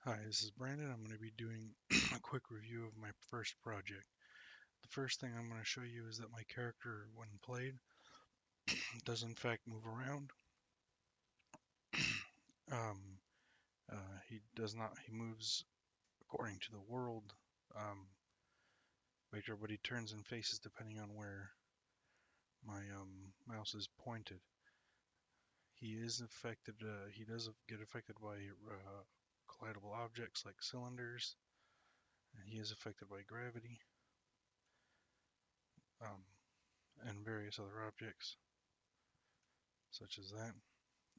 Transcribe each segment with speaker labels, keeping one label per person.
Speaker 1: Hi, this is Brandon. I'm going to be doing a quick review of my first project. The first thing I'm going to show you is that my character, when played, does in fact move around. Um, he does not, he moves according to the world vector, but he turns and faces depending on where my mouse is pointed. He is affected, he does get affected by collidable objects like cylinders, and he is affected by gravity um, and various other objects such as that.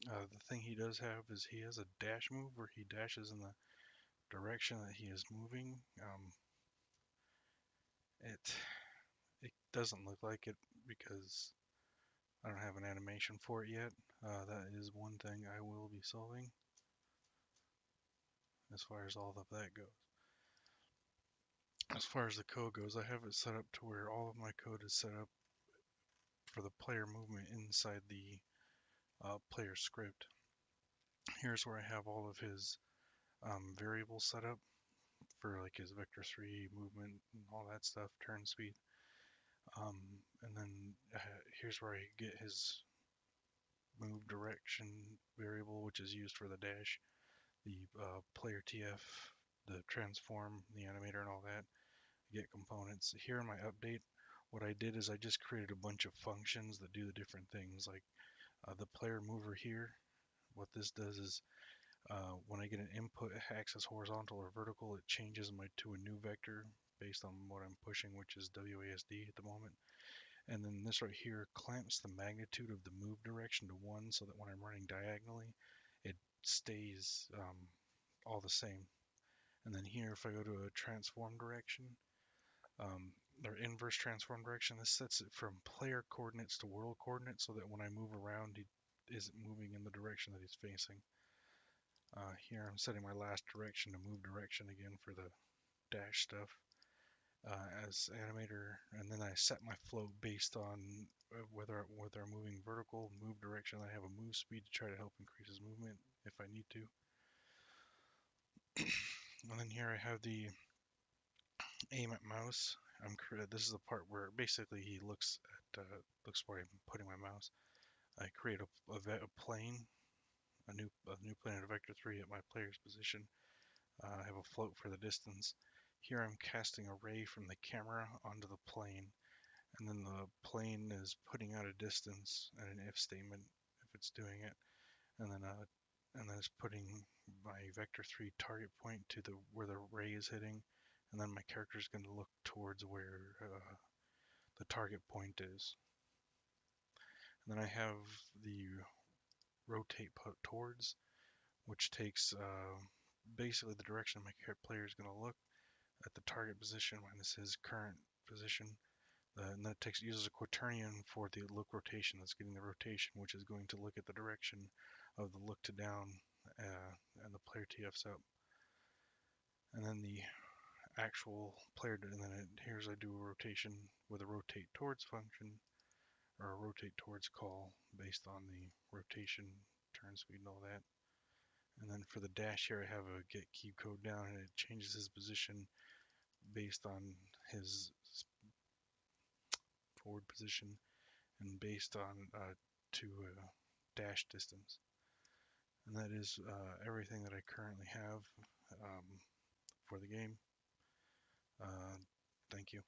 Speaker 1: The thing he does have is he has a dash move where he dashes in the direction that he is moving. It it doesn't look like it because I don't have an animation for it yet. That is one thing I will be solving as far as all of that goes. As far as the code goes, I have it set up to where all of my code is set up for the player movement inside the player script. Here's where I have all of his variables set up for like his vector 3 movement and all that stuff, turn speed. And then here's where I get his move direction variable, which is used for the dash, the player TF, the transform, the animator, and all that. I get components. Here in my update, what I did is I just created a bunch of functions that do the different things, like the player mover here. What this does is when I get an input axis horizontal or vertical, it changes to a new vector based on what I'm pushing, which is WASD at the moment. And then this right here clamps the magnitude of the move direction to 1 so that when I'm running diagonally, it stays all the same. And then here, if I go to a transform direction, or inverse transform direction, this sets it from player coordinates to world coordinates so that when I move around, he isn't moving in the direction that he's facing. Here I'm setting my last direction to move direction again for the dash stuff. As animator, and then I set my float based on whether I'm moving vertical, move direction. I have a move speed to try to help increase his movement if I need to. And then here I have the aim at mouse. This is the part where basically he looks where I'm putting my mouse. I create a plane, a new plane at a vector 3 at my player's position. I have a float for the distance. Here I'm casting a ray from the camera onto the plane, and then the plane is putting out a distance and an if statement if it's doing it, and then it's putting my vector 3 target point to where the ray is hitting, and then my character is going to look towards where the target point is. And then I have the rotate put towards, which takes basically the direction my player is going to look at the target position minus his current position. And that uses a quaternion for the look rotation. That's getting the rotation, which is going to look at the direction of the look to down and the player TFs up. And then the actual player, and then here's I do a rotation with a rotate towards function, or a rotate towards call based on the rotation, turn speed, and all that. And then for the dash here, I have a get keep code down, and it changes his position based on his forward position and based on to dash distance. And that is everything that I currently have for the game. Thank you.